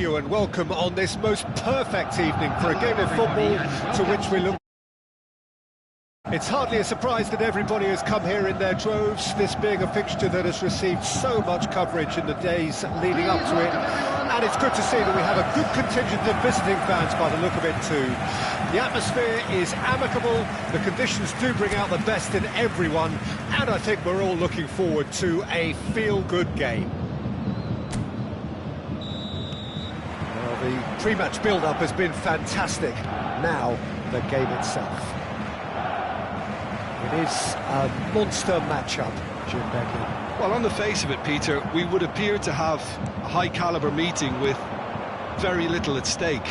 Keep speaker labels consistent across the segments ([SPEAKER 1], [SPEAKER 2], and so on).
[SPEAKER 1] You and welcome on this most perfect evening for a game of football to which we look. It's hardly a surprise that everybody has come here in their droves, this being a fixture that has received so much coverage in the days leading up to it. And it's good to see that we have a good contingent of visiting fans by the look of it too. The atmosphere is amicable, the conditions do bring out the best in everyone, and I think we're all looking forward to a feel-good game. The pre-match build-up has been fantastic. Now, the game itself. It is a monster matchup, Jim Begley.
[SPEAKER 2] Well, on the face of it, Peter, we would appear to have a high-caliber meeting with very little at stake.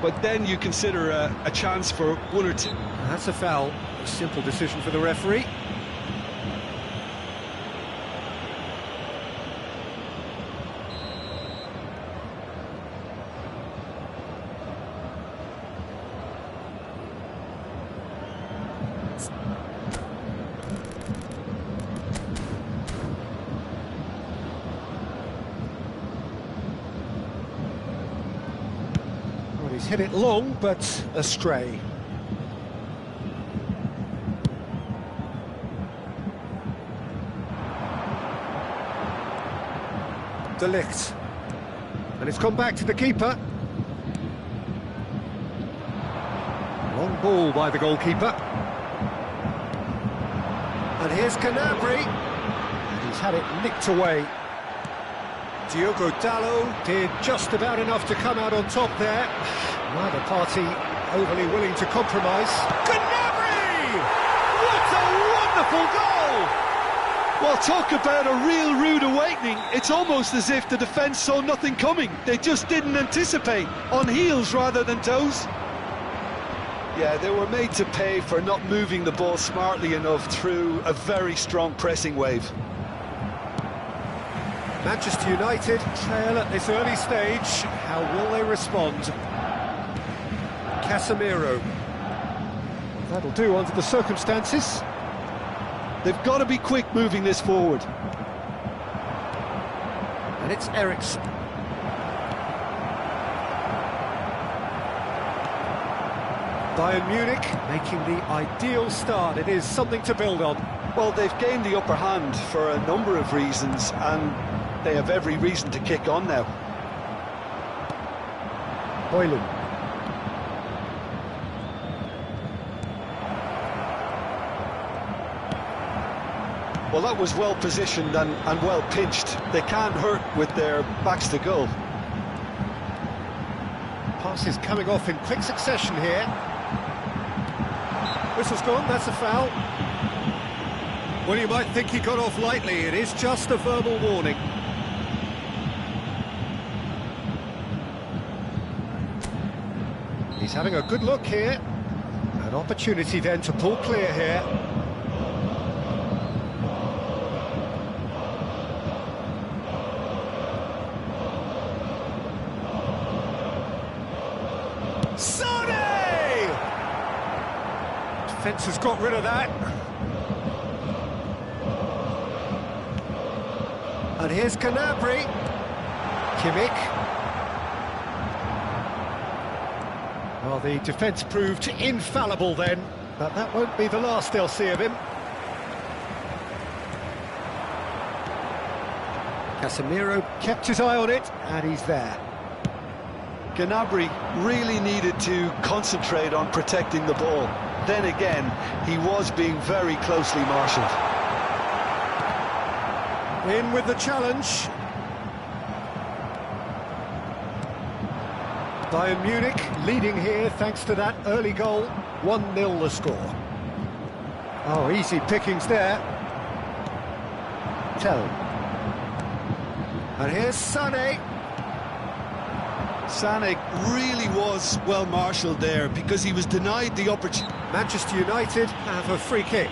[SPEAKER 2] But then you consider a chance for one or two.
[SPEAKER 1] That's a foul. A simple decision for the referee. He's hit it long, but astray. De Ligt. And it's gone back to the keeper. Long ball by the goalkeeper. And here's Gnabry. And he's had it nicked away. Diogo Dalot did just about enough to come out on top there. Neither party overly willing to compromise. Gnabry! What a wonderful goal!
[SPEAKER 2] Well, talk about a real rude awakening. It's almost as if the defence saw nothing coming. They just didn't anticipate. On heels rather than toes. Yeah, they were made to pay for not moving the ball smartly enough through a very strong pressing wave.
[SPEAKER 1] Manchester United trail at this early stage. How will they respond? Casemiro. That'll do under the circumstances.
[SPEAKER 2] They've got to be quick moving this forward.
[SPEAKER 1] And it's Eriksen. Bayern Munich making the ideal start. It is something to build on.
[SPEAKER 2] Well, they've gained the upper hand for a number of reasons, and they have every reason to kick on now.
[SPEAKER 1] Hoyland.
[SPEAKER 2] Well, that was well positioned and well pinched. They can't hurt with their backs to goal.
[SPEAKER 1] Passes coming off in quick succession here. Whistle's gone, that's a foul. Well, you might think he got off lightly. It is just a verbal warning. He's having a good look here. An opportunity then to pull clear here. Sane! Defence has got rid of that. And here's Gnabry. Kimmich. Well, the defence proved infallible then, but that won't be the last they'll see of him. Casemiro kept his eye on it, and he's there.
[SPEAKER 2] Gnabry really needed to concentrate on protecting the ball. Then again, he was being very closely marshalled.
[SPEAKER 1] In with the challenge. Bayern Munich leading here thanks to that early goal. 1-0 the score. Oh, easy pickings there. Tell. And here's Sané.
[SPEAKER 2] Sané really was well marshalled there because he was denied the opportunity.
[SPEAKER 1] Manchester United have a free kick.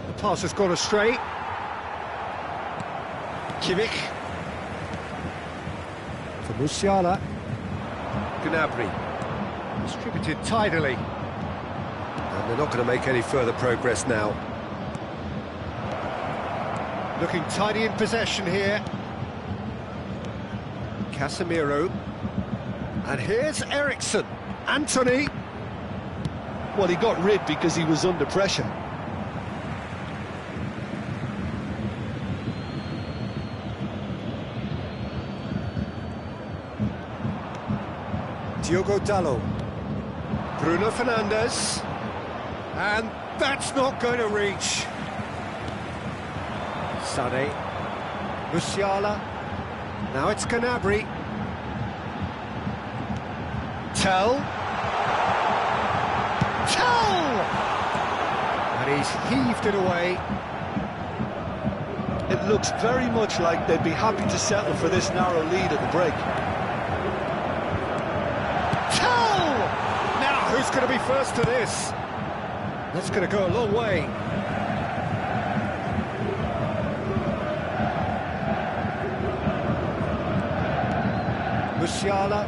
[SPEAKER 1] The pass has gone astray. Kimmich. For Musiala. Gnabry. Distributed tidily. And they're not going to make any further progress now. Looking tidy in possession here. Casemiro. And here's Ericsson. Anthony.
[SPEAKER 2] Well, he got rid because he was under pressure.
[SPEAKER 1] Diogo Dalot. Bruno Fernandes. And that's not going to reach. Sané. Musiala. Now it's Gnabry. Tell. And he's heaved it away.
[SPEAKER 2] It looks very much like they'd be happy to settle for this narrow lead at the break.
[SPEAKER 1] Now, who's going to be first to this? That's going to go a long way. Musiala.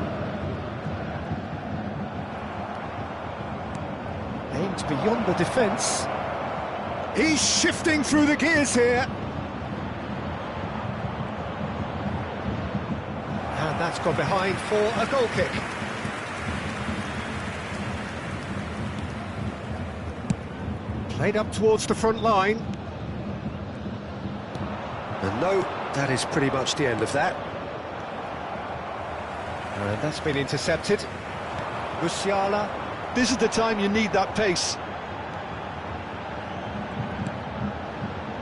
[SPEAKER 1] Aimed beyond the defence. He's shifting through the gears here. And that's gone behind for a goal kick. Played up towards the front line. And no, that is pretty much the end of that. And that's been intercepted. Musiala.
[SPEAKER 2] This is the time you need that pace.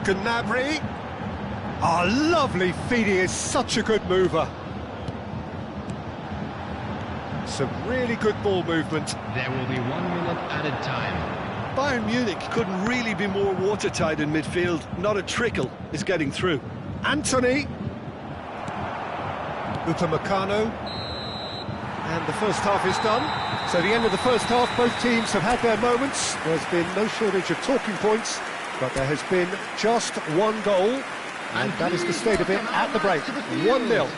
[SPEAKER 1] Gnabry. Oh, lovely feed, he is such a good mover. Some really good ball movement.
[SPEAKER 3] There will be 1 minute added time.
[SPEAKER 2] Bayern Munich couldn't really be more watertight in midfield. Not a trickle is getting through.
[SPEAKER 1] Anthony. Upamecano. And the first half is done. So the end of the first half, both teams have had their moments. There's been no shortage of talking points, but there has been just one goal, and that is the state of it at the break. 1-0.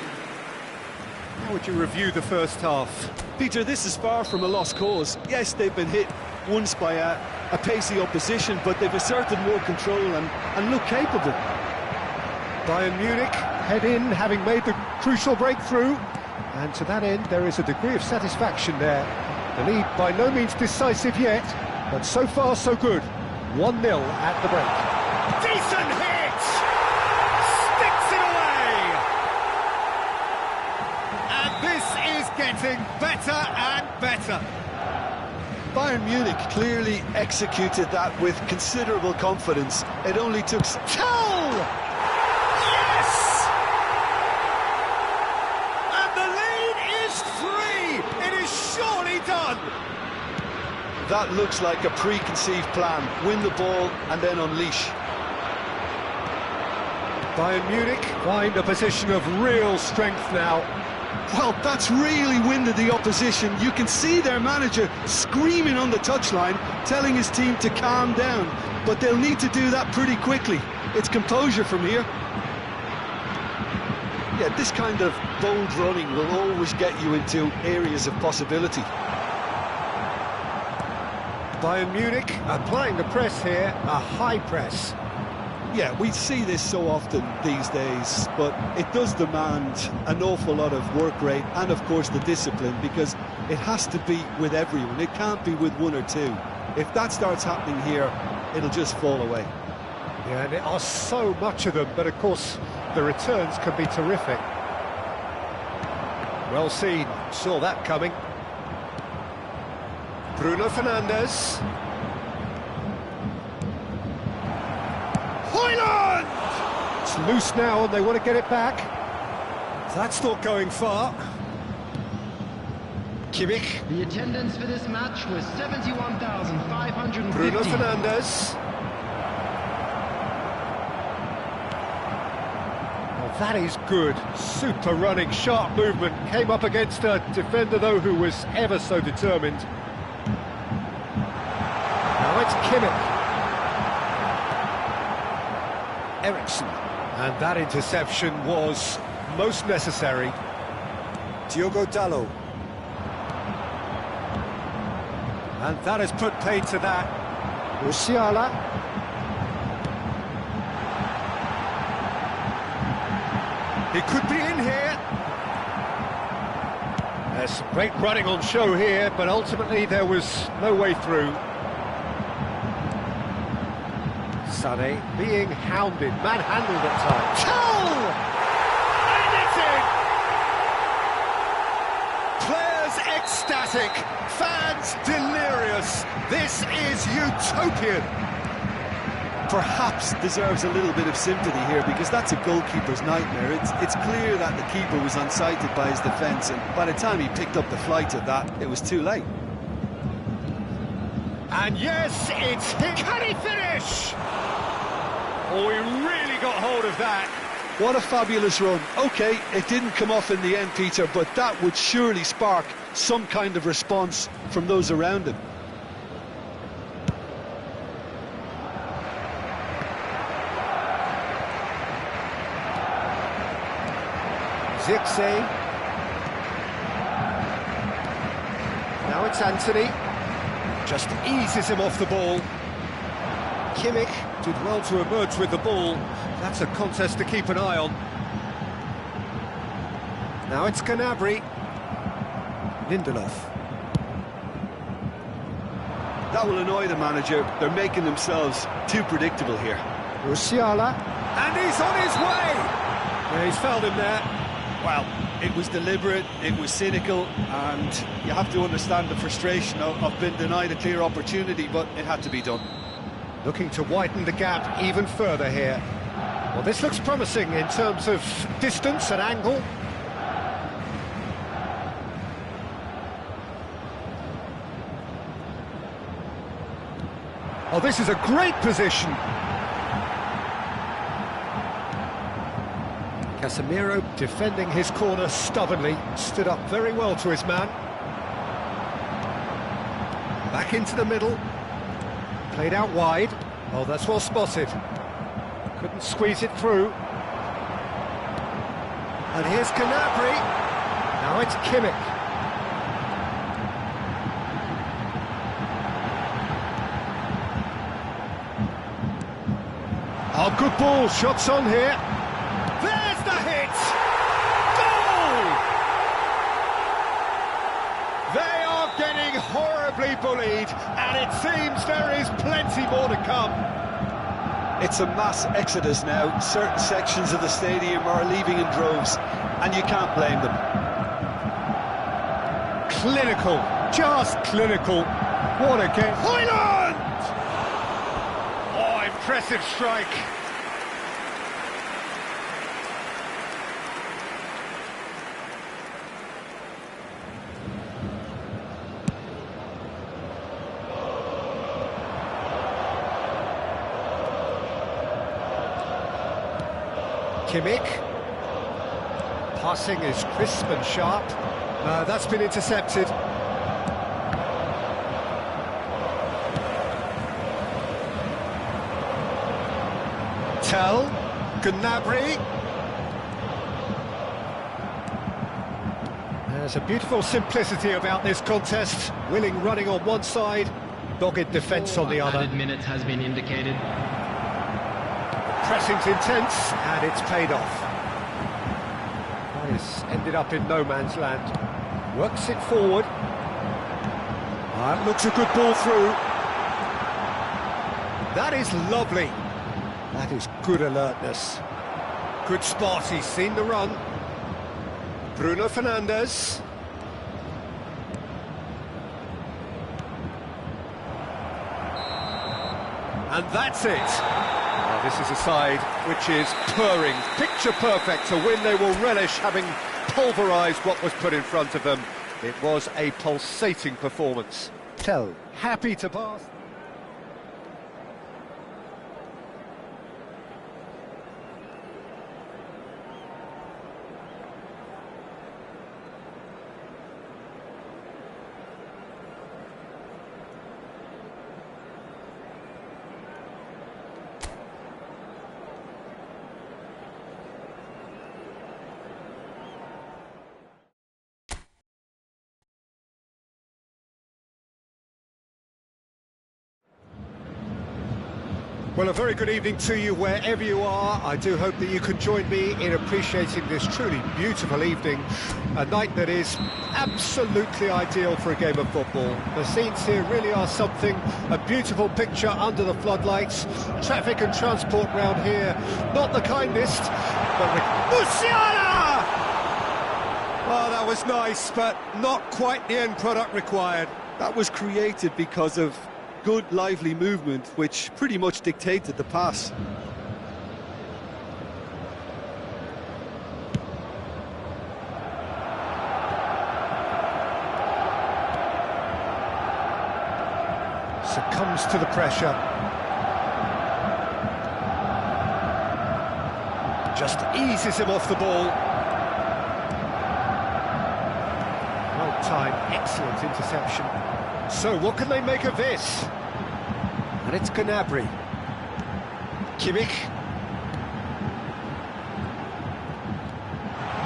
[SPEAKER 1] How would you review the first half?
[SPEAKER 2] Peter, this is far from a lost cause. Yes, they've been hit once by a pacey opposition, but they've asserted more control and look capable.
[SPEAKER 1] Bayern Munich head in, having made the crucial breakthrough, and to that end there is a degree of satisfaction there. The lead by no means decisive yet, but so far so good. 1-0 at the break. Decent hit! Sticks it away! And this is getting better and better.
[SPEAKER 2] Bayern Munich clearly executed that with considerable confidence. It only took...
[SPEAKER 1] Yes! And the lead is 3! It is surely done!
[SPEAKER 2] That looks like a preconceived plan. Win the ball and then unleash.
[SPEAKER 1] Bayern Munich find a position of real strength now.
[SPEAKER 2] Well, that's really winded the opposition. You can see their manager screaming on the touchline, telling his team to calm down. But they'll need to do that pretty quickly. It's composure from here. Yeah, this kind of bold running will always get you into areas of possibility.
[SPEAKER 1] Bayern Munich applying the press here, a high press.
[SPEAKER 2] Yeah, we see this so often these days, but it does demand an awful lot of work rate and, of course, the discipline, because it has to be with everyone. It can't be with one or two. If that starts happening here, it'll just fall away.
[SPEAKER 1] Yeah, and there are so much of them, but of course the returns can be terrific. Well seen, saw that coming. Bruno Fernandes. Hoyland! It's loose now and they want to get it back. That's not going far. Kimmich.
[SPEAKER 3] The attendance for this match was 71,550.
[SPEAKER 1] Bruno Fernandes. Oh, that is good. Super running, sharp movement. Came up against a defender, though, who was ever so determined. Now it's Kimmich. Ericsson. And that interception was most necessary. Diogo Dalot. And that has put paid to that. Musiala. He could be in here. There's some great running on show here, but ultimately there was no way through. Sané being hounded, manhandled at times. Goal! And it's in! Players ecstatic, fans delirious. This is utopian.
[SPEAKER 2] Perhaps deserves a little bit of sympathy here, because that's a goalkeeper's nightmare. It's clear that the keeper was unsighted by his defence, and by the time he picked up the flight of that, it was too late.
[SPEAKER 1] And yes, it's him. Can he finish? Oh, he really got hold of that.
[SPEAKER 2] What a fabulous run. OK, it didn't come off in the end, Peter, but that would surely spark some kind of response from those around him.
[SPEAKER 1] HpxAica. Now it's Anthony. Just eases him off the ball. Kimmich did well to emerge with the ball. That's a contest to keep an eye on. Now it's Gnabry. Lindelof.
[SPEAKER 2] That will annoy the manager. They're making themselves too predictable here.
[SPEAKER 1] Musiala. And he's on his way! Yeah, he's fouled him there.
[SPEAKER 2] Well, it was deliberate, it was cynical, and you have to understand the frustration of being denied a clear opportunity, but it had to be done.
[SPEAKER 1] Looking to widen the gap even further here. Well, this looks promising in terms of distance and angle. Oh, this is a great position. Casemiro defending his corner stubbornly, stood up very well to his man. Back into the middle, played out wide. Oh, that's well spotted. Couldn't squeeze it through. And here's Gnabry. Now it's Kimmich. Oh, good ball, shots on here. There's the hit! Goal! They are getting horribly bullied, and it seems there is plenty more to come.
[SPEAKER 2] It's a mass exodus now. Certain sections of the stadium are leaving in droves, and you can't blame them.
[SPEAKER 1] Clinical, just clinical. What a game. Hoyland! Oh, impressive strike. Kimmich. Passing is crisp and sharp. That's been intercepted. Tell. Gnabry. There's a beautiful simplicity about this contest. Willing running on one side, dogged defence on the other.
[SPEAKER 3] Added minute has been indicated.
[SPEAKER 1] Pressing's intense, and it's paid off. He's ended up in no man's land. Works it forward. That looks a good ball through. That is lovely. That is good alertness. Good spot, he's seen the run. Bruno Fernandes. And that's it. This is a side which is purring, picture perfect, a win they will relish, having pulverised what was put in front of them. It was a pulsating performance. Tell, happy to pass. Well, a very good evening to you wherever you are. I do hope that you can join me in appreciating this truly beautiful evening, a night that is absolutely ideal for a game of football. The scenes here really are something, a beautiful picture under the floodlights. Traffic and transport round here, not the kindest, but Musiala! Oh, that was nice, but not quite the end product required.
[SPEAKER 2] That was created because of good, lively movement, which pretty much dictated the pass.
[SPEAKER 1] Succumbs to the pressure. Just eases him off the ball. Well-timed, excellent interception. So, what can they make of this? And it's Gnabry. Kimmich.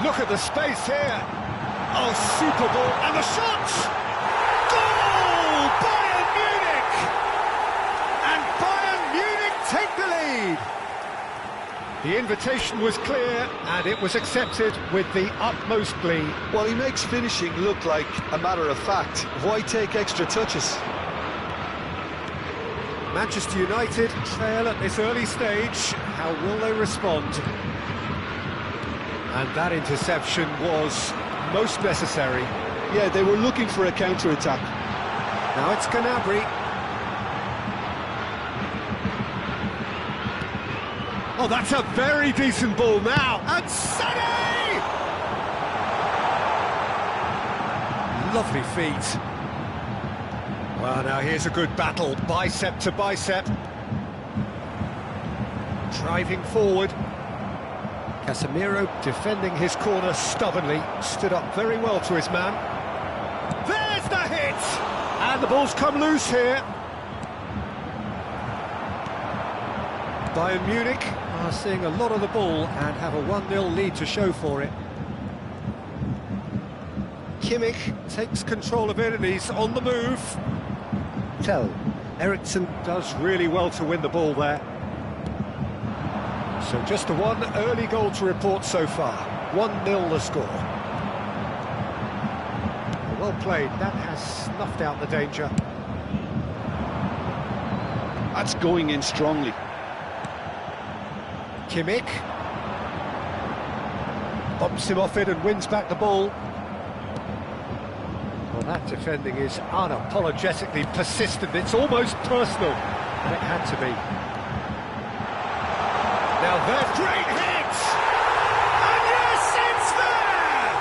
[SPEAKER 1] Look at the space here. Oh, super ball, and the shot! Goal! Bayern Munich! And Bayern Munich take the lead! The invitation was clear, and it was accepted with the utmost glee.
[SPEAKER 2] Well, he makes finishing look like a matter of fact. Why take extra touches?
[SPEAKER 1] Manchester United trail at this early stage. How will they respond? And that interception was most necessary.
[SPEAKER 2] Yeah, they were looking for a counter-attack.
[SPEAKER 1] Now it's Gnabry. Oh, that's a very decent ball now. And Sané! Lovely feet. Well, now here's a good battle, bicep to bicep. Driving forward. Casemiro defending his corner stubbornly. Stood up very well to his man. There's the hit! And the ball's come loose here. Bayern Munich are seeing a lot of the ball and have a 1-0 lead to show for it. Kimmich takes control of it and he's on the move. Eriksen does really well to win the ball there. So just the one early goal to report so far. 1-0 the score. Well played, that has snuffed out the danger.
[SPEAKER 2] That's going in strongly.
[SPEAKER 1] Kimmich bumps him off it and wins back the ball. Well, that defending is unapologetically persistent. It's almost personal, and it had to be. Now there's great hits! And yes, it's there!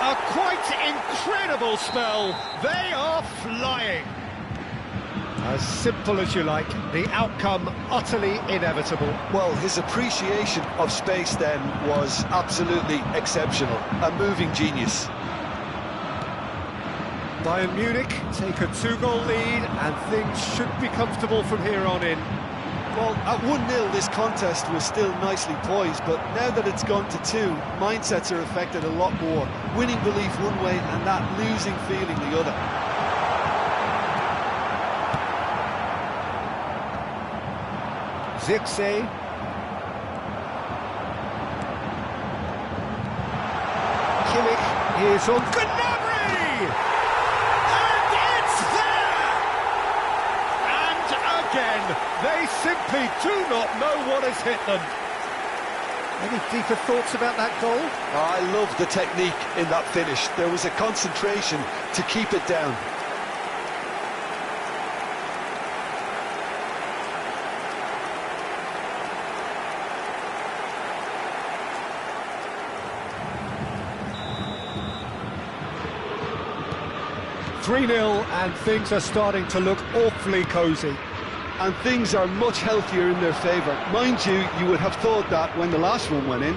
[SPEAKER 1] A quite incredible spell. They are flying. As simple as you like, the outcome utterly inevitable.
[SPEAKER 2] Well, his appreciation of space then was absolutely exceptional. A moving genius.
[SPEAKER 1] Bayern Munich take a 2-goal lead and things should be comfortable from here on in.
[SPEAKER 2] Well, at 1-0 this contest was still nicely poised, but now that it's gone to 2, mindsets are affected a lot more. Winning belief one way and that losing feeling the other.
[SPEAKER 1] Zirkzee. Kimmich is on Gnabry! And it's there! And again, they simply do not know what has hit them. Any deeper thoughts about that goal?
[SPEAKER 2] I love the technique in that finish. There was a concentration to keep it down.
[SPEAKER 1] .3-0 and things are starting to look awfully cosy.
[SPEAKER 2] And things are much healthier in their favour. Mind you, you would have thought that when the last one went in.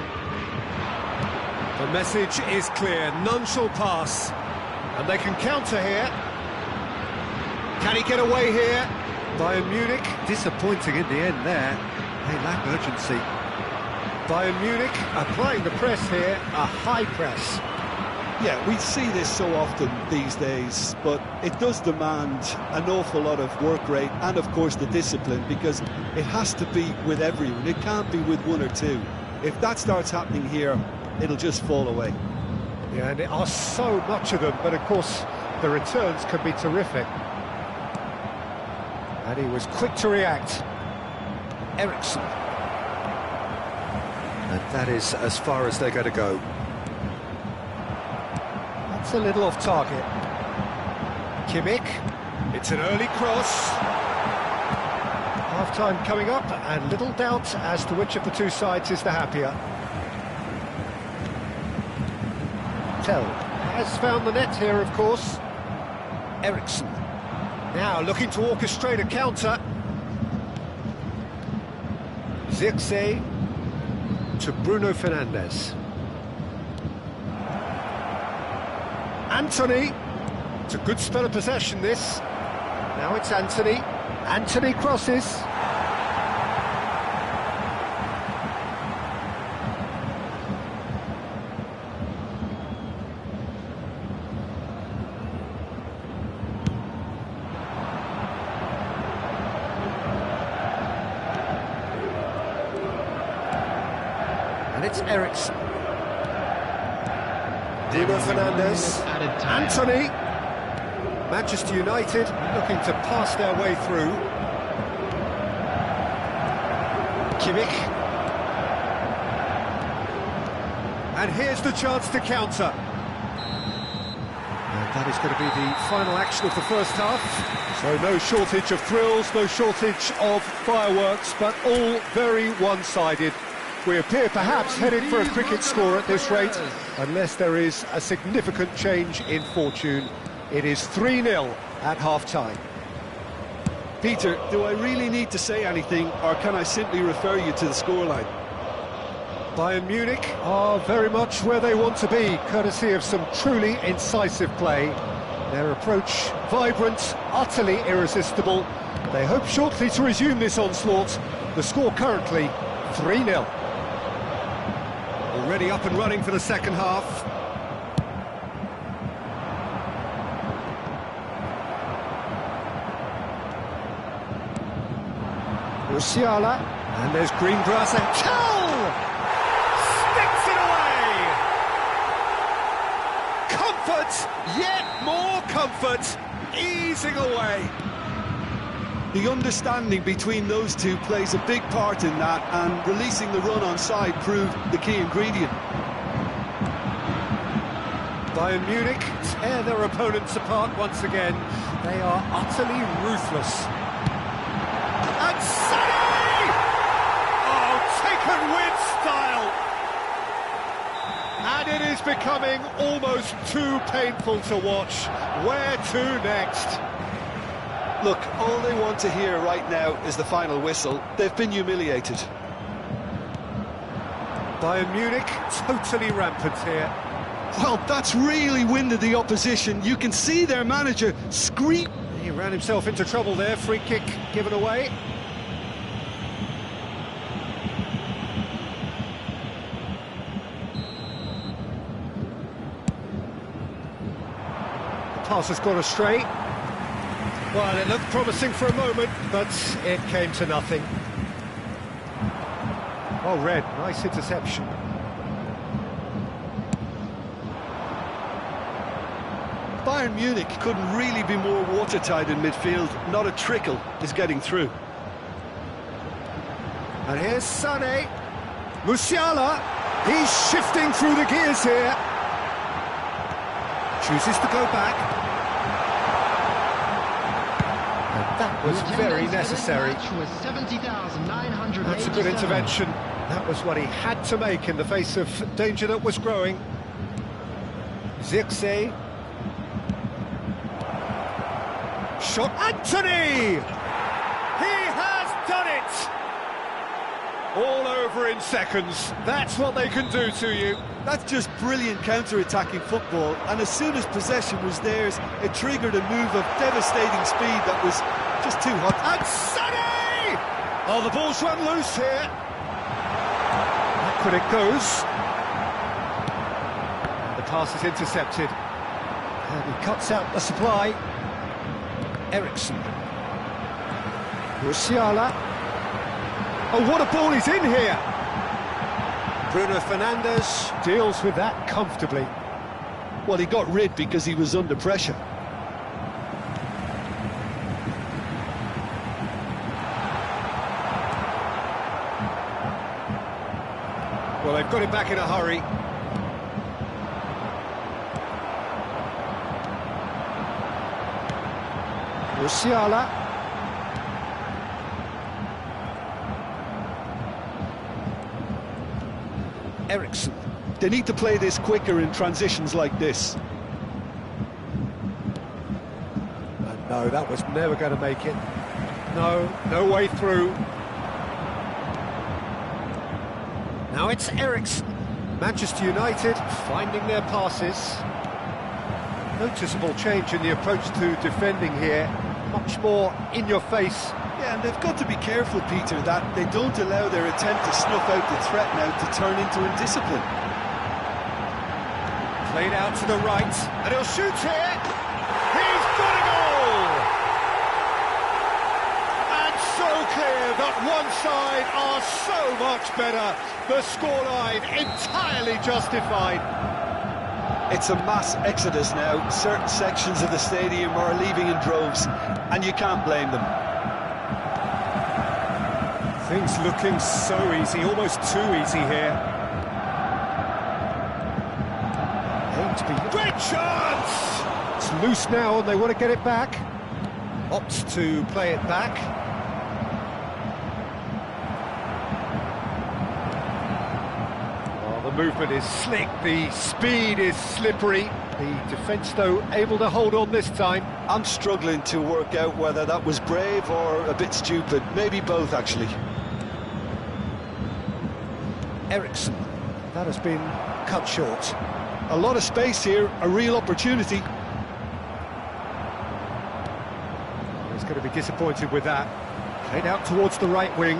[SPEAKER 1] The message is clear, none shall pass. And they can counter here. Can he get away here? Bayern Munich, disappointing in the end there. They lack urgency. Bayern Munich applying the press here, a high press.
[SPEAKER 2] Yeah, we see this so often these days, but it does demand an awful lot of work rate and, of course, the discipline, because it has to be with everyone. It can't be with one or two. If that starts happening here, it'll just fall away.
[SPEAKER 1] Yeah, and there are so much of them, but of course the returns can be terrific. And he was quick to react. Ericsson. And that is as far as they're going to go. That's a little off target. Kimmich. It's an early cross. Half-time coming up, and little doubt as to which of the two sides is the happier. Tell has found the net here, of course. Ericsson. Now looking to orchestrate a counter. HpxAica to Bruno Fernandes. Anthony. It's a good spell of possession, this. Now it's Anthony. Anthony crosses. And it's Ericsson. Bruno Fernandes. Anthony. Manchester United looking to pass their way through. Kimmich. And here's the chance to counter. And that is going to be the final action of the first half. So no shortage of thrills, no shortage of fireworks, but all very one-sided. We appear perhaps headed for a cricket score at this rate, unless there is a significant change in fortune. It is 3-0 at half-time.
[SPEAKER 2] Peter, do I really need to say anything, or can I simply refer you to the scoreline?
[SPEAKER 1] Bayern Munich are very much where they want to be, courtesy of some truly incisive play. Their approach vibrant, utterly irresistible. They hope shortly to resume this onslaught. The score currently 3-0. Already up and running for the second half. Musiala, and there's green grass and Tell! Sticks it away! Comfort, yet more comfort, easing away.
[SPEAKER 2] The understanding between those two plays a big part in that, and releasing the run on side proved the key ingredient.
[SPEAKER 1] Bayern Munich tear their opponents apart once again. They are utterly ruthless. And Sonny! Oh, taken with style! And it is becoming almost too painful to watch. Where to next?
[SPEAKER 2] Look, all they want to hear right now is the final whistle. They've been humiliated.
[SPEAKER 1] Bayern Munich totally rampant here.
[SPEAKER 2] Well, that's really winded the opposition. You can see their manager scream.
[SPEAKER 1] He ran himself into trouble there. Free kick given away. The pass has gone astray. Well, it looked promising for a moment, but it came to nothing. Oh, Red, nice interception.
[SPEAKER 2] Bayern Munich couldn't really be more watertight in midfield. Not a trickle is getting through.
[SPEAKER 1] And here's Sané. Musiala. He's shifting through the gears here. Chooses to go back. And that was very necessary. That's a good intervention. That was what he had to make in the face of danger that was growing. HpxAica. Shot. Anthony! He has done it! All over in seconds. That's what they can do to you.
[SPEAKER 2] That's just brilliant counter-attacking football, and as soon as possession was theirs, it triggered a move of devastating speed that was just too hot.
[SPEAKER 1] And Sonny! Oh, the ball's run loose here. Backward it goes. And the pass is intercepted. And he cuts out the supply. Ericsson. Musiala. Oh, what a ball he's in here! Bruno Fernandes deals with that comfortably.
[SPEAKER 2] Well, he got rid because he was under pressure.
[SPEAKER 1] Well, they've got it back in a hurry. Musiala. Ericsson.
[SPEAKER 2] They need to play this quicker in transitions like this.
[SPEAKER 1] And no, that was never going to make it. No, no way through. Now it's Ericsson. Manchester United finding their passes. Noticeable change in the approach to defending here. Much more in your face.
[SPEAKER 2] Yeah, and they've got to be careful, Peter, that they don't allow their attempt to snuff out the threat now to turn into indiscipline.
[SPEAKER 1] Played out to the right, and he'll shoot here. He's got a goal! And so clear that one side are so much better. The scoreline entirely justified.
[SPEAKER 2] It's a mass exodus now. Certain sections of the stadium are leaving in droves, and you can't blame them.
[SPEAKER 1] Things looking so easy, almost too easy here. Great chance! It's loose now and they want to get it back. Opts to play it back. Well, the movement is slick, the speed is slippery. The defence, though, able to hold on this time.
[SPEAKER 2] I'm struggling to work out whether that was brave or a bit stupid. Maybe both, actually.
[SPEAKER 1] Ericsson. That has been cut short.
[SPEAKER 2] A lot of space here, a real opportunity.
[SPEAKER 1] He's going to be disappointed with that. Played out towards the right wing.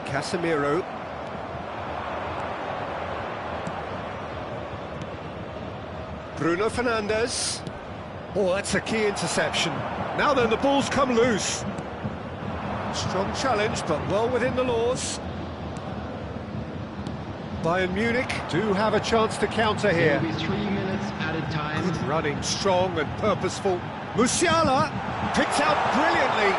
[SPEAKER 1] Casemiro. Bruno Fernandes. Oh, that's a key interception. Now then, the ball's come loose. Strong challenge, but well within the laws. Bayern Munich do have a chance to counter here.
[SPEAKER 3] There will be 3 minutes added time.
[SPEAKER 1] Good running, strong and purposeful. Musiala picked out brilliantly.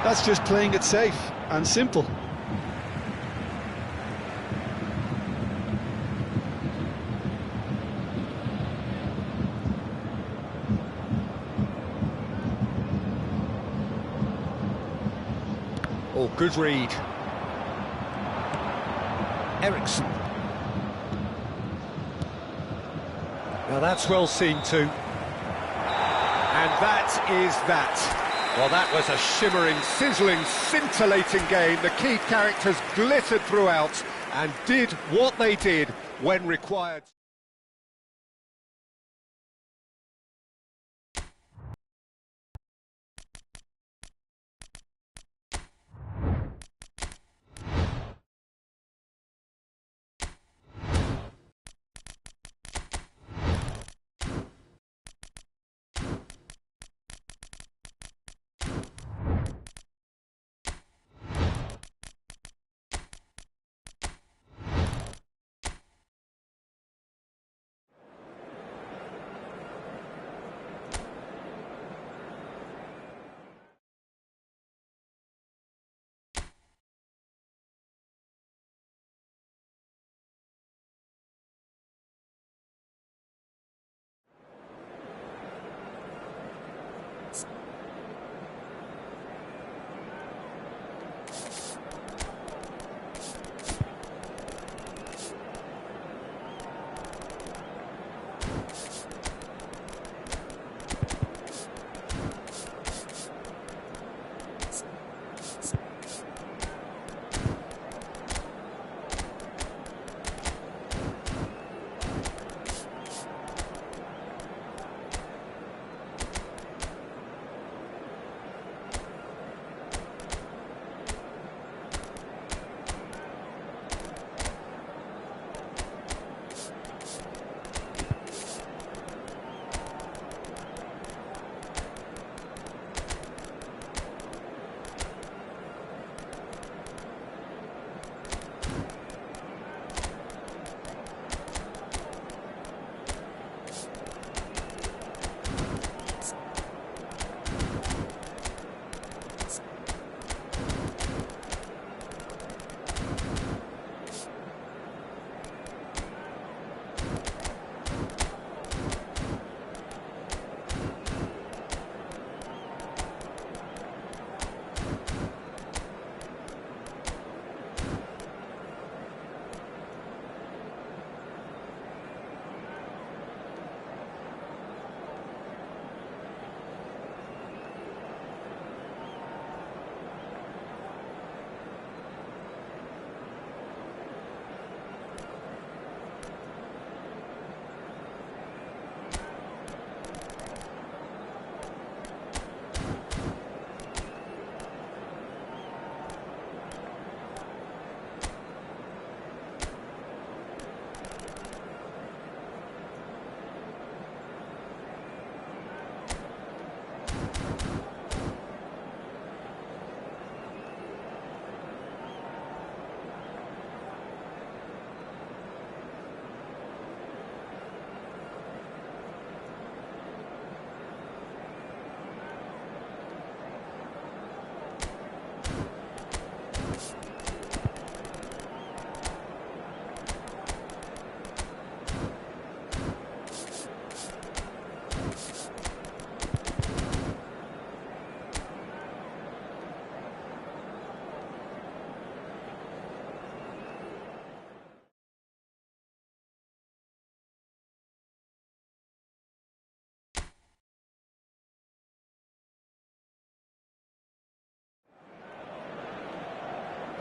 [SPEAKER 2] That's just playing it safe and simple.
[SPEAKER 1] Oh, good read. Ericsson. Now that's well seen too. And that is that. Well, that was a shimmering, sizzling, scintillating game. The key characters glittered throughout and did what they did when required.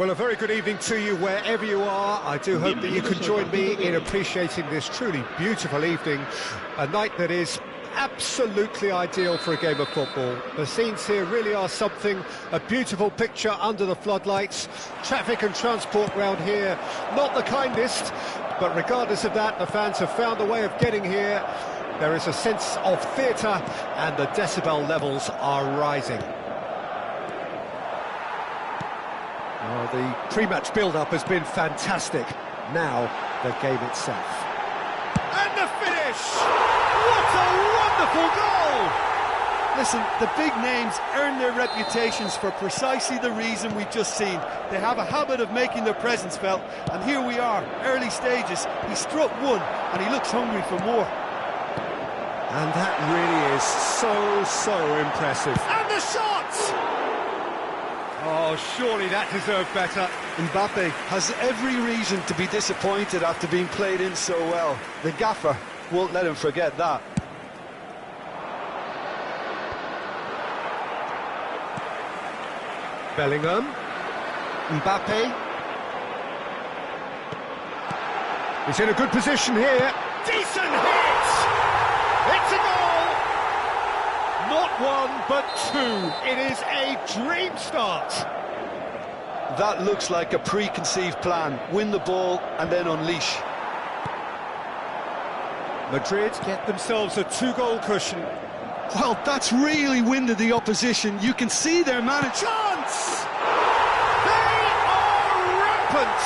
[SPEAKER 1] Well, a very good evening to you wherever you are. I do hope that you can join me in appreciating this truly beautiful evening, a night that is absolutely ideal for a game of football. The scenes here really are something, a beautiful picture under the floodlights. Traffic and transport round here, not the kindest, but regardless of that, the fans have found a way of getting here. There is a sense of theatre and the decibel levels are rising. Oh, the pre-match build-up has been fantastic. Now, the game itself. And the finish! What a wonderful goal!
[SPEAKER 2] Listen, the big names earn their reputations for precisely the reason we've just seen. They have a habit of making their presence felt, and here we are, early stages. He struck one, and he looks hungry for more.
[SPEAKER 1] And that really is so impressive. And the shot! Oh, surely that deserved better.
[SPEAKER 2] Mbappe has every reason to be disappointed after being played in so well. The gaffer won't let him forget that.
[SPEAKER 1] Bellingham. Mbappe. He's in a good position here. Decent hit! It's a goal! Not one, but two. It is a dream start.
[SPEAKER 2] That looks like a preconceived plan. Win the ball and then unleash.
[SPEAKER 1] Madrid get themselves a two-goal cushion.
[SPEAKER 2] Well, that's really winded the opposition. You can see their manager.
[SPEAKER 1] Chance! They are rampant!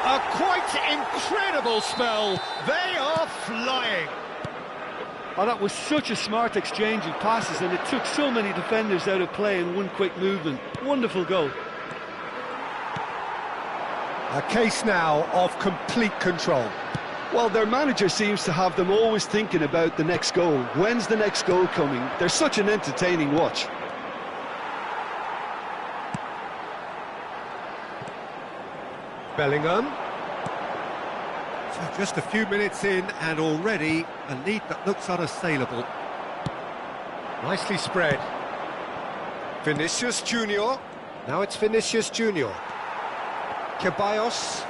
[SPEAKER 1] A quite incredible spell. They are flying.
[SPEAKER 2] Oh, that was such a smart exchange of passes, and it took so many defenders out of play in one quick movement. Wonderful goal.
[SPEAKER 1] A case now of complete control.
[SPEAKER 2] Well, their manager seems to have them always thinking about the next goal. When's the next goal coming? They're such an entertaining watch.
[SPEAKER 1] Bellingham. So just a few minutes in and already a lead that looks unassailable. Nicely spread. Vinicius Junior. Now it's Vinicius Junior. Ceballos.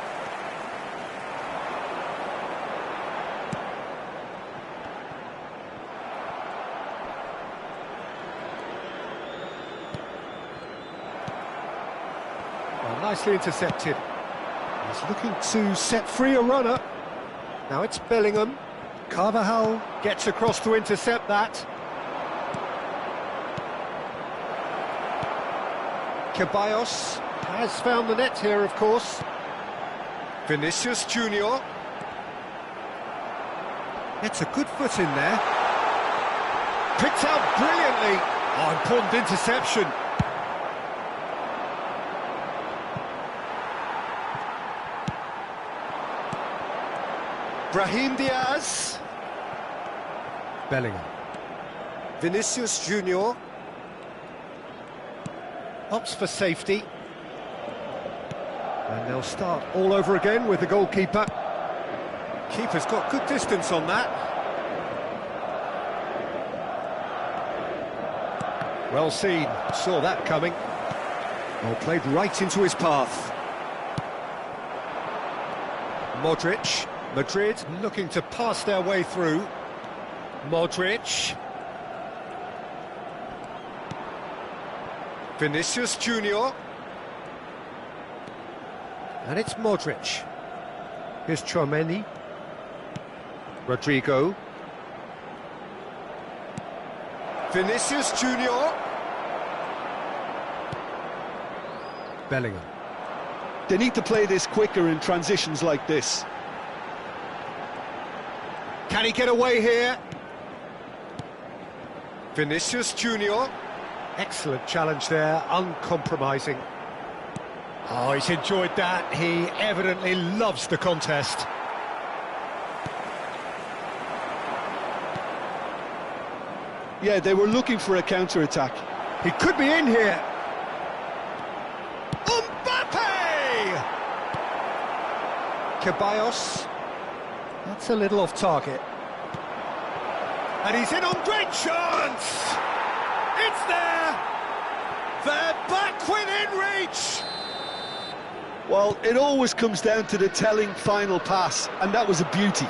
[SPEAKER 1] Well, nicely intercepted. He's looking to set free a runner. Now it's Bellingham. Carvajal gets across to intercept that. Ceballos has found the net here, of course. Vinicius Junior. Gets a good foot in there. Picked out brilliantly. Oh, important interception. Brahim Diaz. Bellingham. Vinicius Junior. Opts for safety. And they'll start all over again with the goalkeeper. Keeper's got good distance on that. Well seen, saw that coming. Well, played right into his path. Modric. Madrid looking to pass their way through. Modric. Vinicius Junior. And it's Modric. Here's Chouameni. Rodrigo. Vinicius Junior. Bellingham.
[SPEAKER 2] They need to play this quicker in transitions like this.
[SPEAKER 1] Can he get away here? Vinicius Junior. Excellent challenge there, uncompromising. Oh, he's enjoyed that. He evidently loves the contest.
[SPEAKER 2] Yeah, they were looking for a counter-attack.
[SPEAKER 1] He could be in here. Mbappe! Ceballos. That's a little off target. And he's in on great chance! It's there! They're back within reach!
[SPEAKER 2] Well, it always comes down to the telling final pass, and that was a beauty.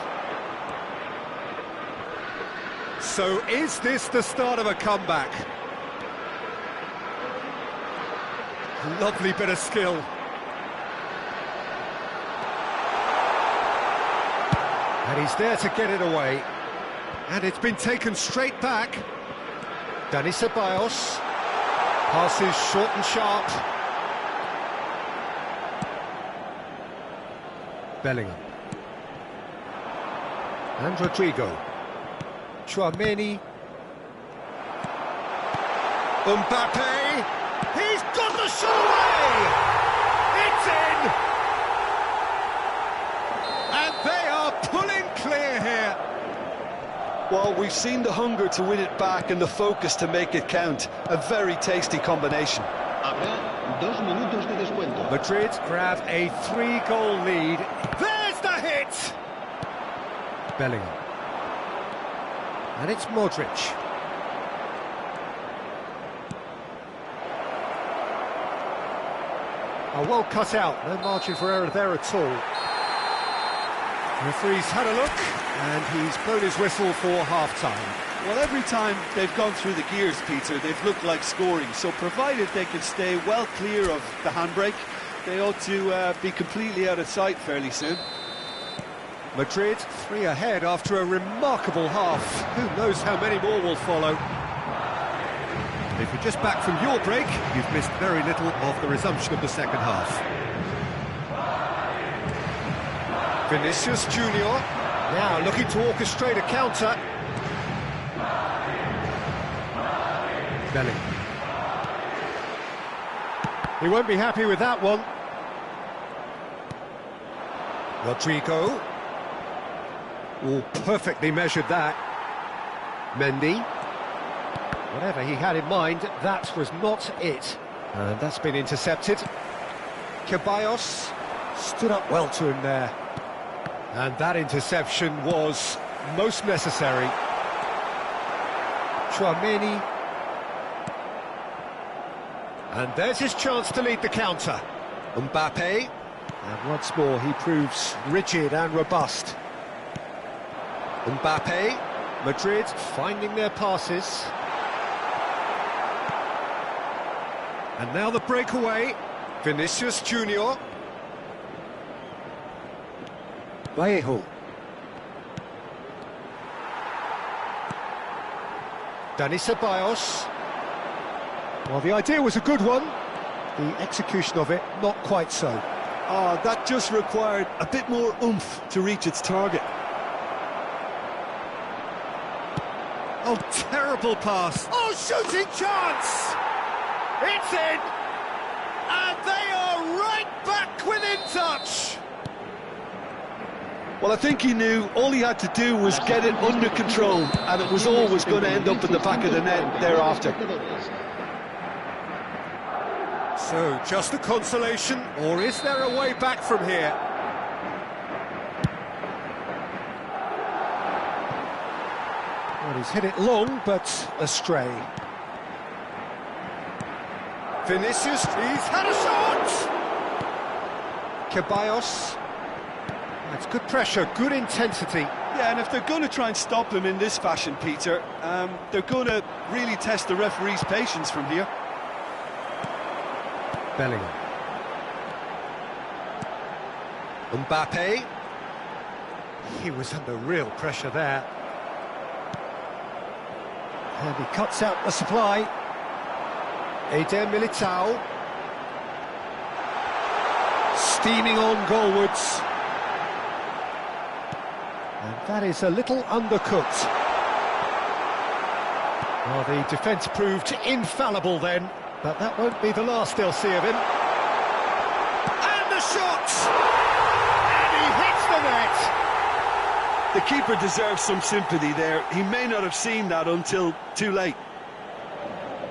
[SPEAKER 1] So is this the start of a comeback? Lovely bit of skill. And he's there to get it away. And it's been taken straight back. Dani Ceballos. Passes short and sharp. Bellingham. And Rodrigo. Tchouaméni. Mbappe. He's got the shot away! It's in! And they are pulling clear here.
[SPEAKER 2] Well, we've seen the hunger to win it back and the focus to make it count. A very tasty combination.
[SPEAKER 3] Habrá 2 minutos de descuento.
[SPEAKER 1] Madrid grab a 3-goal lead. There's the hit! Bellingham. And it's Modric. Oh, well cut out, no margin for error there at all. The referee's had a look, and he's blown his whistle for half-time.
[SPEAKER 2] Well, every time they've gone through the gears, Peter, they've looked like scoring. So provided they can stay well clear of the handbrake, they ought to be completely out of sight fairly soon.
[SPEAKER 1] Madrid 3 ahead after a remarkable half. Who knows how many more will follow. If you're just back from your break, you've missed very little of the resumption of the second half. Vinicius Junior, now looking to orchestrate a counter. Bellingham. He won't be happy with that one. Rodrigo. Oh, perfectly measured that. Mendy. Whatever he had in mind, that was not it. And that's been intercepted. Ceballos stood up well to him there. And that interception was most necessary. Tchouaméni. And there's his chance to lead the counter. Mbappe. And once more he proves rigid and robust. Mbappe. Madrid finding their passes. And now the breakaway. Vinicius Junior. Vallejo. Dani Ceballos. Well, the idea was a good one. The execution of it, not quite so.
[SPEAKER 2] Oh, that just required a bit more oomph to reach its target.
[SPEAKER 1] Oh, terrible pass. Oh, shooting chance! It's in! And they are right back within touch!
[SPEAKER 2] Well, I think he knew all he had to do was get it under control, and it was always going to end up in the back of the net thereafter.
[SPEAKER 1] So, just a consolation, or is there a way back from here? Well, he's hit it long, but astray. Vinicius, he's had a shot! Ceballos. That's good pressure, good intensity.
[SPEAKER 2] Yeah, and if they're going to try and stop him in this fashion, Peter, they're going to really test the referee's patience from here.
[SPEAKER 1] Bellingham. Mbappe. He was under real pressure there. And he cuts out the supply. Eder Militao. Steaming on goalwards. And that is a little undercooked. Well, the defence proved infallible then, but that won't be the last they'll see of him. And the shot! And he hits the net!
[SPEAKER 2] The keeper deserves some sympathy there. He may not have seen that until too late.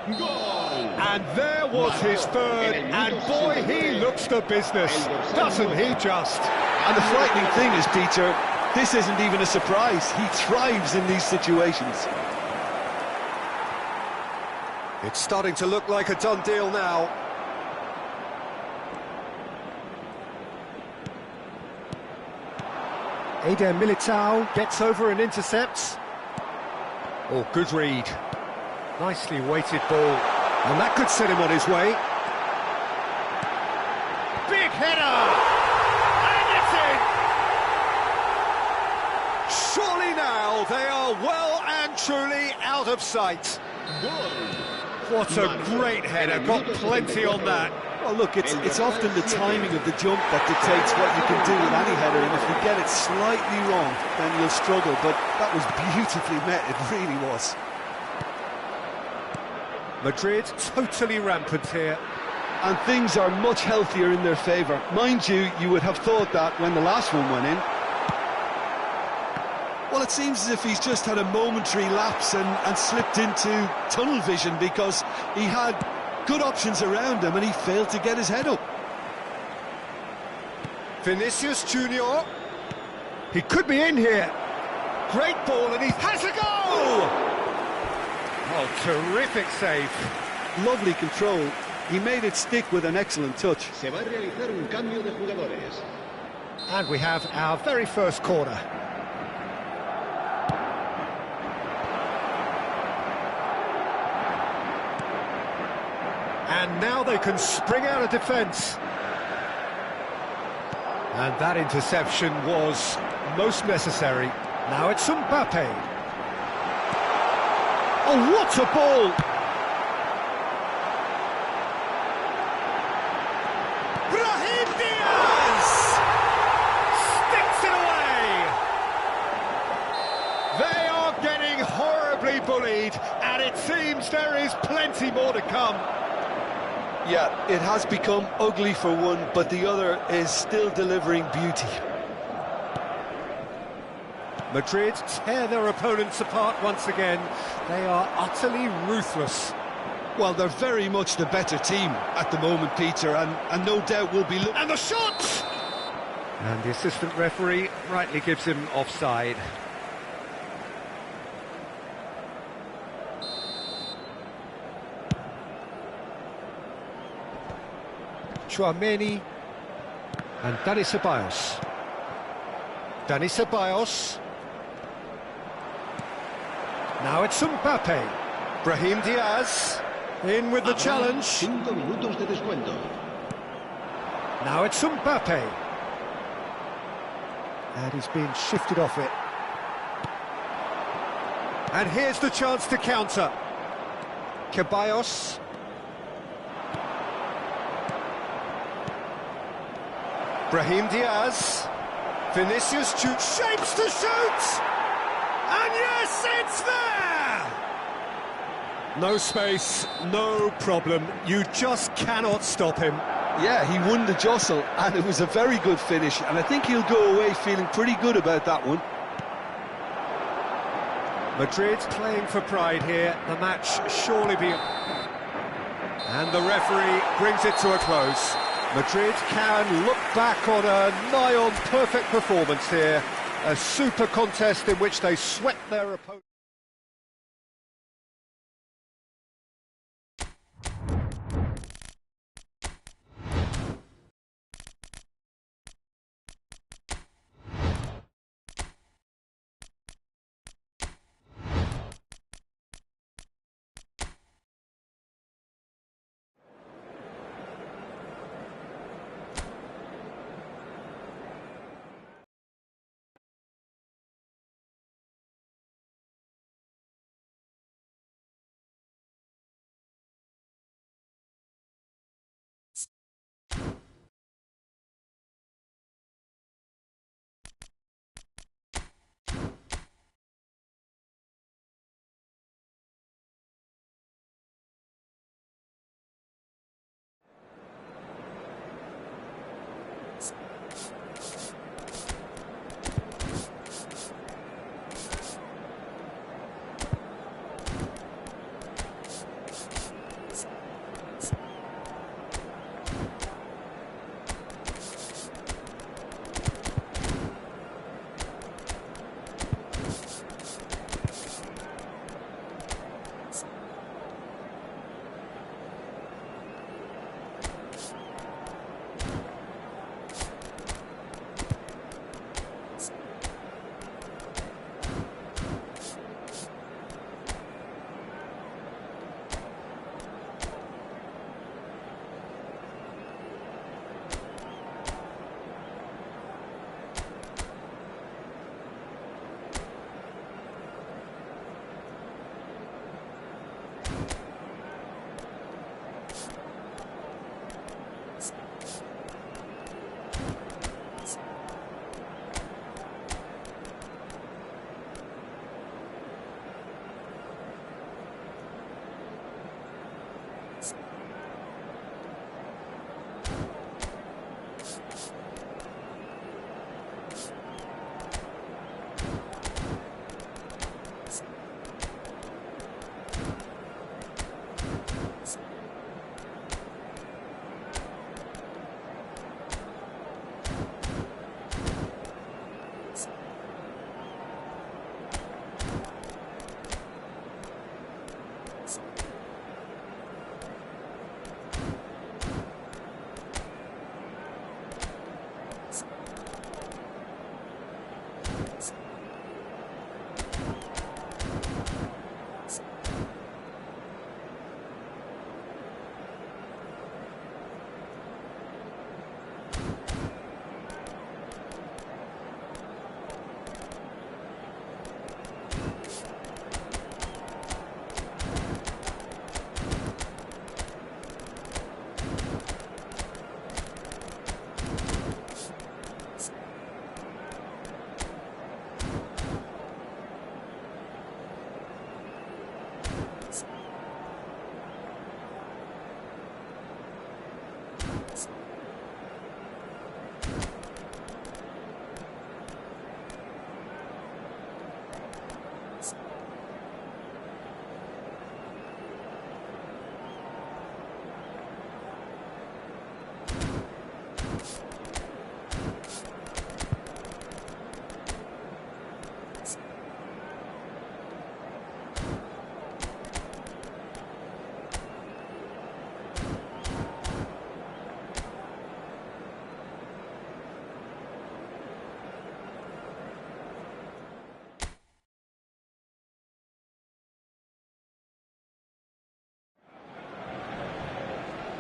[SPEAKER 1] And there was his third, and boy, he looks the business, doesn't he just?
[SPEAKER 2] And the frightening thing is, Peter, this isn't even a surprise. He thrives in these situations.
[SPEAKER 1] It's starting to look like a done deal now. Eder Militao gets over and intercepts. Oh, good read. Nicely weighted ball. And that could set him on his way. Big header! And it's in! Surely now they are well and truly out of sight. What a great header, got plenty on that.
[SPEAKER 2] Well, look, it's often the timing of the jump that dictates what you can do with any header, and if you get it slightly wrong, then you'll struggle, but that was beautifully met, it really was.
[SPEAKER 1] Madrid totally rampant here.
[SPEAKER 2] And things are much healthier in their favour. Mind you, you would have thought that when the last one went in. Well, it seems as if he's just had a momentary lapse and slipped into tunnel vision, because he had good options around him and he failed to get his head up.
[SPEAKER 1] Vinicius Junior. He could be in here. Great ball, and he has a goal! Oh, terrific save.
[SPEAKER 2] Lovely control. He made it stick with an excellent touch.
[SPEAKER 3] Se va a realizar un cambio de jugadores.
[SPEAKER 1] And we have our very first corner. And now they can spring out of defence. And that interception was most necessary. Now it's Mbappe. Oh, what a ball! Brahim Diaz! Sticks it away! They are getting horribly bullied, and it seems there is plenty more to come.
[SPEAKER 2] Yeah, it has become ugly for one, but the other is still delivering beauty.
[SPEAKER 1] Madrid tear their opponents apart once again. They are utterly ruthless.
[SPEAKER 2] Well, they're very much the better team at the moment, Peter, and no doubt will be...
[SPEAKER 1] And the shot! And the assistant referee rightly gives him offside. Chouameni and Dani Ceballos. Dani Ceballos. Now it's Mbappe. Brahim Diaz in with the challenge.
[SPEAKER 3] 5 minutos de descuento.
[SPEAKER 1] Now it's Mbappe. And he's been shifted off it. And here's the chance to counter. Ceballos. Brahim Diaz. Vinicius shapes to shoot! And yes, it's there! No space, no problem. You just cannot stop him.
[SPEAKER 2] Yeah, he won the jostle, and it was a very good finish, and I think he'll go away feeling pretty good about that one.
[SPEAKER 1] Madrid playing for pride here. The match surely be... And the referee brings it to a close. Madrid can look back on a nigh-on perfect performance here. A super contest in which they swept their opponent.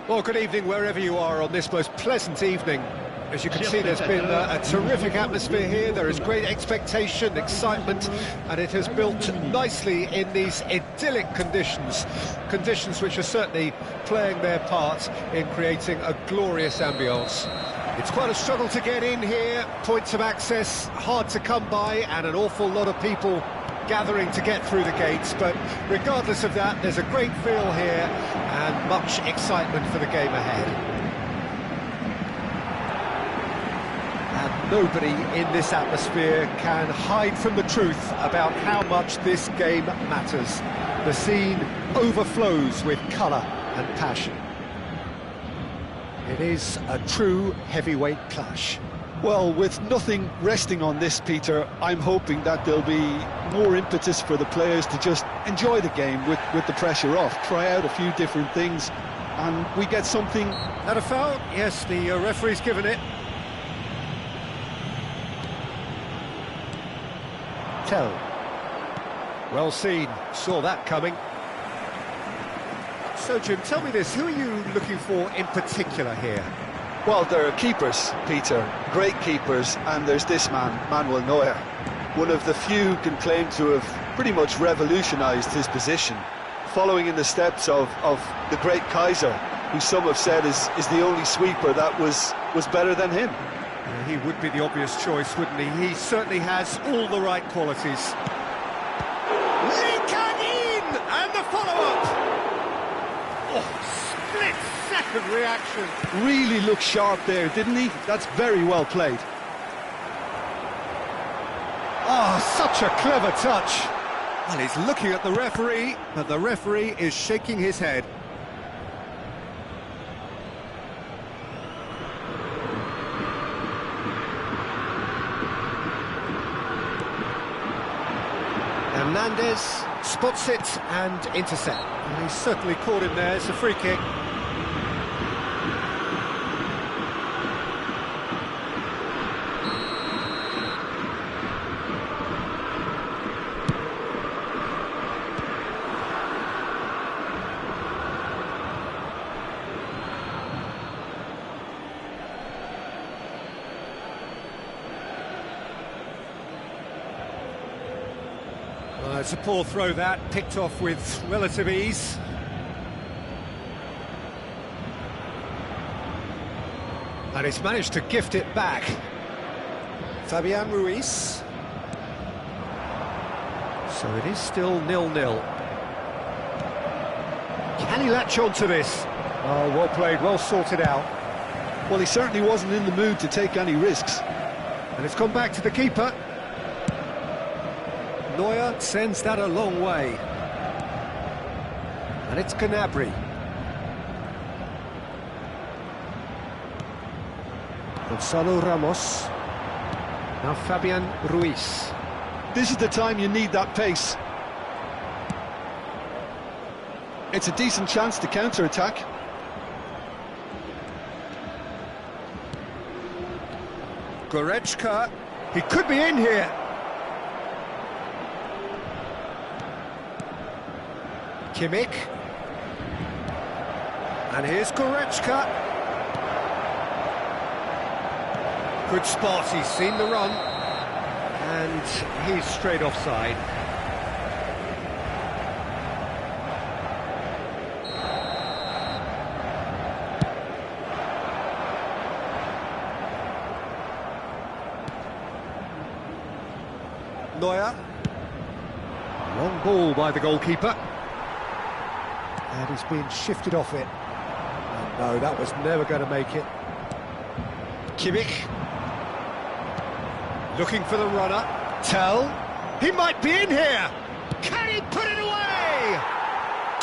[SPEAKER 1] Well, good evening wherever you are on this most pleasant evening. As you can see, there's been a terrific atmosphere here. There is great expectation, excitement, and it has built nicely in these idyllic conditions. Conditions which are certainly playing their part in creating a glorious ambience. It's quite a struggle to get in here, points of access hard to come by, and an awful lot of people gathering to get through the gates, but regardless of that, there's a great feel here and much excitement for the game ahead. And nobody in this atmosphere can hide from the truth about how much this game matters. The scene overflows with colour and passion. It is a true heavyweight clash.
[SPEAKER 2] Well, with nothing resting on this, Peter, I'm hoping that there'll be more impetus for the players to just enjoy the game with the pressure off, try out a few different things, and we get something...
[SPEAKER 1] That a foul? Yes, the referee's given it. Tell. Well seen, saw that coming. So, Jim, tell me this, who are you looking for in particular here?
[SPEAKER 2] Well, there are keepers, Peter, great keepers, and there's this man, Manuel Neuer. One of the few can claim to have pretty much revolutionised his position, following in the steps of the great Kaiser, who some have said is the only sweeper that was better than him.
[SPEAKER 1] Yeah, he would be the obvious choice, wouldn't he? He certainly has all the right qualities. Leaking in! And the follow-up! Oh, split-second reaction.
[SPEAKER 2] Really looked sharp there, didn't he? That's very well played.
[SPEAKER 1] Oh, such a clever touch. Well, he's looking at the referee, but the referee is shaking his head. Hernandez spots it and intercept. And he's certainly caught him there. It's a free kick. It's a poor throw that, picked off with relative ease. And he's managed to gift it back. Fabian Ruiz. So it is still 0-0. Can he latch on to this? Oh, well played, well sorted out.
[SPEAKER 2] Well, he certainly wasn't in the mood to take any risks.
[SPEAKER 1] And it's gone back to the keeper. Neuer sends that a long way. And it's Gnabry. Gonzalo Ramos. Now Fabian Ruiz.
[SPEAKER 2] This is the time you need that pace. It's a decent chance to counter-attack.
[SPEAKER 1] Goretzka. He could be in here. Kimmich. And here's Goretzka. Good spot, he's seen the run. And he's straight offside. Neuer. Long ball by the goalkeeper. And he's been shifted off it. And no, that was never going to make it. Kimmich. Looking for the runner. Tell. He might be in here. Can he put it away?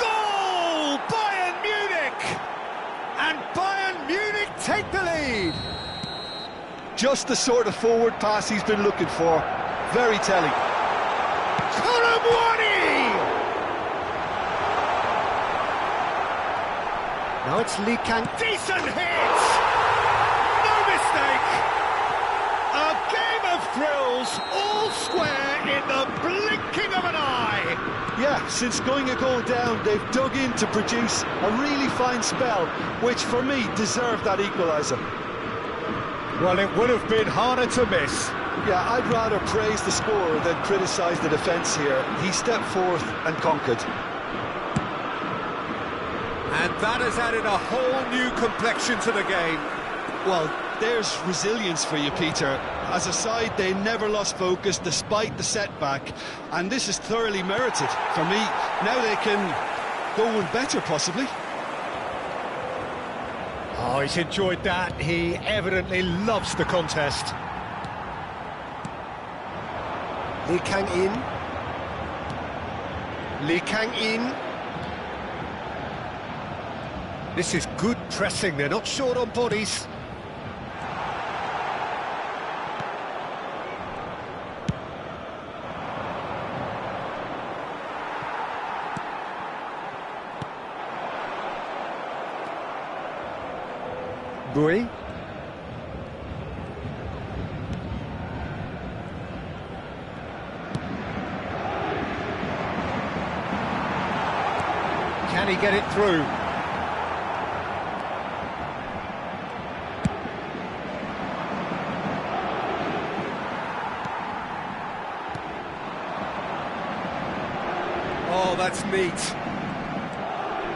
[SPEAKER 1] Goal! Bayern Munich! And Bayern Munich take the lead.
[SPEAKER 2] Just the sort of forward pass he's been looking for. Very telling.
[SPEAKER 1] Now it's Lee Kang. Decent hit! No mistake! A game of thrills, all square in the blinking of an eye!
[SPEAKER 2] Yeah, since going a goal down, they've dug in to produce a really fine spell, which for me deserved that equaliser.
[SPEAKER 1] Well, it would have been harder to miss.
[SPEAKER 2] Yeah, I'd rather praise the scorer than criticise the defence here. He stepped forth and conquered.
[SPEAKER 1] And that has added a whole new complexion to the game.
[SPEAKER 2] Well, there's resilience for you, Peter. As a side, they never lost focus despite the setback, and this is thoroughly merited. For me, now they can go one better, possibly.
[SPEAKER 1] Oh, he's enjoyed that. He evidently loves the contest. Lee Kang in. Lee Kang in. This is good pressing, they're not short on bodies. Bui. Can he get it through? Oh, that's neat.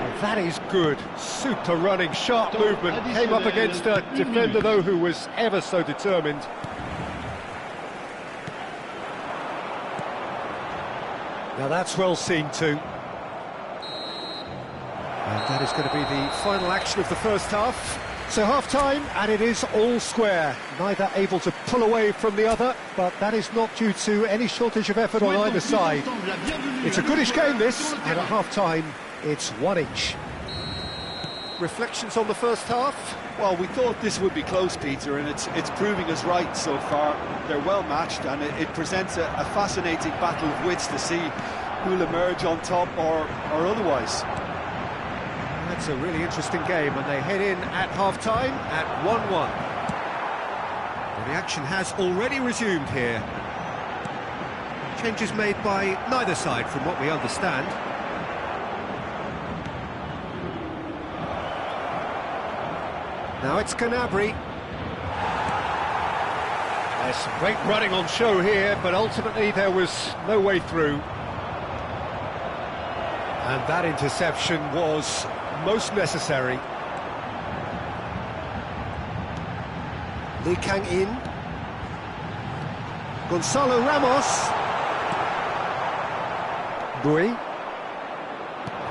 [SPEAKER 1] Well, that is good. Super running, sharp movement. Came up against a defender, though, who was ever so determined. Now that's well seen too. And that is going to be the final action of the first half. So half-time, and it is all square. Neither able to pull away from the other, but that is not due to any shortage of effort on either side. It's a goodish game, this, and at half-time, it's one each. Reflections on the first half?
[SPEAKER 2] Well, we thought this would be close, Peter, and it's proving us right so far. They're well matched, and it presents a fascinating battle of wits to see who'll emerge on top or otherwise.
[SPEAKER 1] That's a really interesting game, and they head in at half-time at 1-1. Well, the action has already resumed here. Changes made by neither side, from what we understand. Now it's Gnabry. There's some great running on show here, but ultimately there was no way through. And that interception was most necessary. Lee Kang in. Gonzalo Ramos. Bui.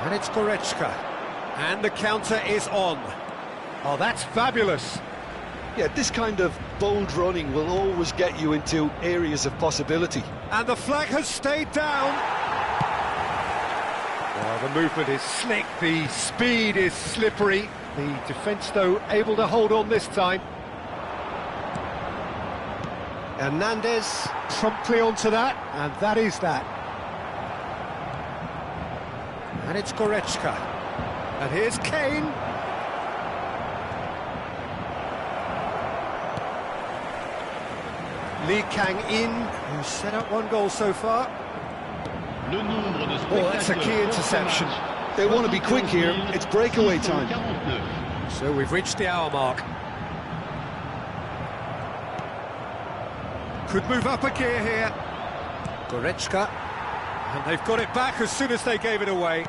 [SPEAKER 1] And it's Goretzka. And the counter is on. Oh, that's fabulous.
[SPEAKER 2] Yeah, this kind of bold running will always get you into areas of possibility.
[SPEAKER 1] And the flag has stayed down. Well, the movement is slick, the speed is slippery. The defence, though, able to hold on this time. Hernandez promptly onto that, and that is that. And it's Goretzka. And here's Kane. Lee Kang in, who's set up one goal so far. Oh, that's a key interception.
[SPEAKER 2] They want to be quick here, it's breakaway time.
[SPEAKER 1] So we've reached the hour mark. Could move up a gear here. Goretzka. And they've got it back as soon as they gave it away.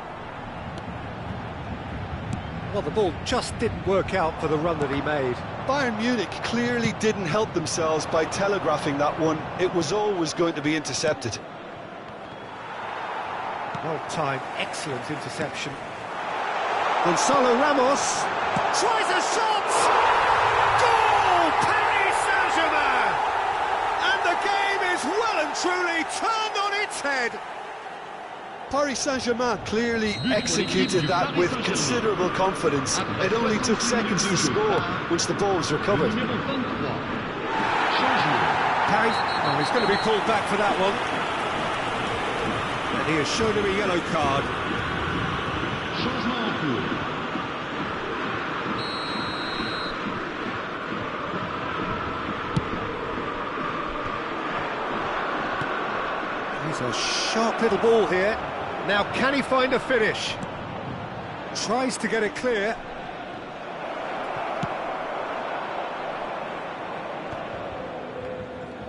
[SPEAKER 1] Well, the ball just didn't work out for the run that he made.
[SPEAKER 2] Bayern Munich clearly didn't help themselves by telegraphing that one. It was always going to be intercepted.
[SPEAKER 1] Well timed, excellent interception. Gonzalo Ramos tries a shot! Goal! Paris Saint-Germain! And the game is well and truly turned on its head.
[SPEAKER 2] Paris Saint-Germain clearly executed that with considerable confidence. It only took seconds to score once the ball was recovered.
[SPEAKER 1] Paris, oh, he's going to be pulled back for that one. And he has shown him a yellow card. He's a sharp little ball here. Now, can he find a finish? Tries to get it clear.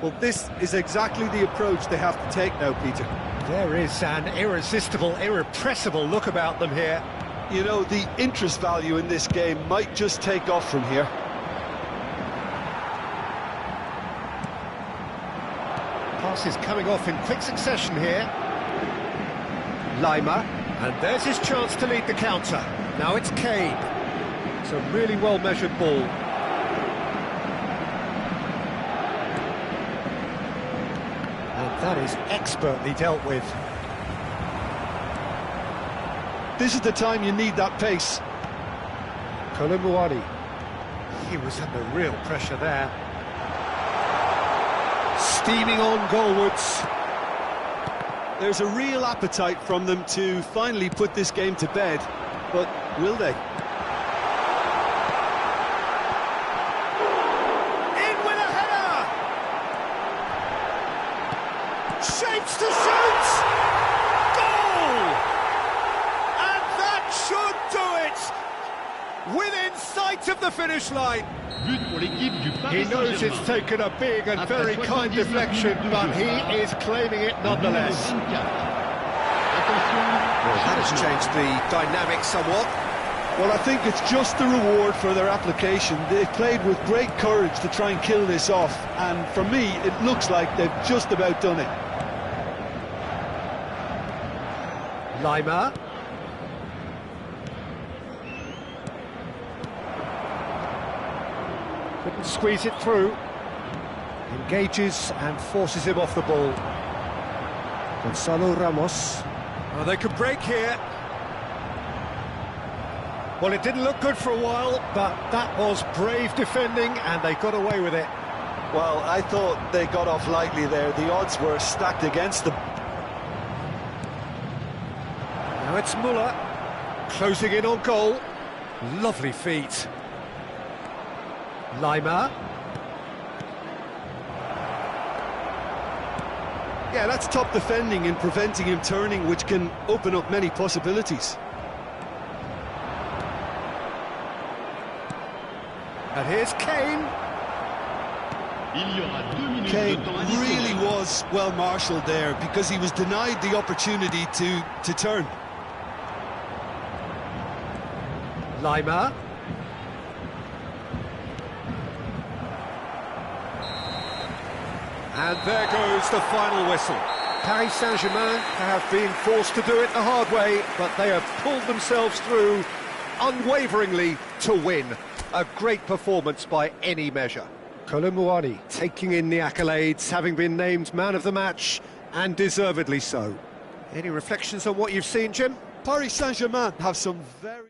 [SPEAKER 2] Well, this is exactly the approach they have to take now, Peter.
[SPEAKER 1] There is an irresistible, irrepressible look about them here.
[SPEAKER 2] You know, the interest value in this game might just take off from here.
[SPEAKER 1] Passes coming off in quick succession here. Lima, and there's his chance to lead the counter. Now it's Kane. It's a really well-measured ball. And that is expertly dealt with.
[SPEAKER 2] This is the time you need that pace.
[SPEAKER 1] Colomboani. He was under real pressure there. Steaming on goalwards.
[SPEAKER 2] There's a real appetite from them to finally put this game to bed, but will they?
[SPEAKER 1] In with a header! Shapes to shoot! Goal! And that should do it! Within sight of the finish line. He knows it's taken a big and very kind deflection, but he is claiming it nonetheless. Well, that has changed the dynamic somewhat.
[SPEAKER 2] Well, I think it's just the reward for their application. They've played with great courage to try and kill this off, and for me, it looks like they've just about done it.
[SPEAKER 1] Lima. Couldn't squeeze it through. Engages and forces him off the ball. Gonzalo Ramos. Oh, they could break here. Well, it didn't look good for a while, but that was brave defending, and they got away with it.
[SPEAKER 2] Well, I thought they got off lightly there. The odds were stacked against them.
[SPEAKER 1] Now it's Muller, closing in on goal. Lovely feet. Lima.
[SPEAKER 2] Yeah, that's top defending and preventing him turning, which can open up many possibilities.
[SPEAKER 1] And here's Kane.
[SPEAKER 2] Kane really was well marshalled there because he was denied the opportunity to turn.
[SPEAKER 1] Lima. And there goes the final whistle. Paris Saint-Germain have been forced to do it the hard way, but they have pulled themselves through unwaveringly to win. A great performance by any measure. Colomboani taking in the accolades, having been named man of the match, and deservedly so. Any reflections on what you've seen, Jim?
[SPEAKER 2] Paris Saint-Germain have some very...